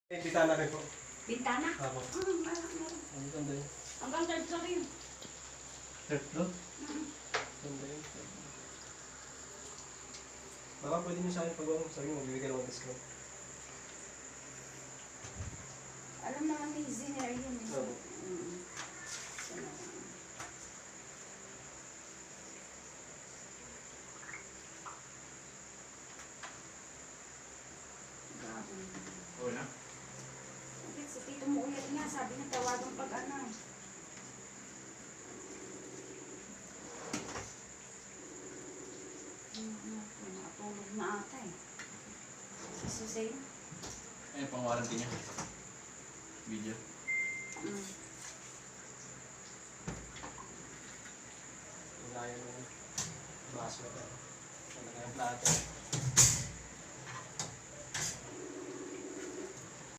May bitana rin po. Bintana? Ako. Meron. Ang ganda yun. Hanggang third floor yun. Third floor? Ganda yun. Baka pwede nyo sa akin pag sabi mo, bibigyan ako ng discount. Alam naman ni Ziner yun. Oo. Oo na. Bakit sa tito mo ulit nga, sabi niya tawagan pag ano. Nakatulog na ata eh. Si Susay. Ayun, pang-warranty niya. Video. Wala yun. Baso na. Talaga yung plato.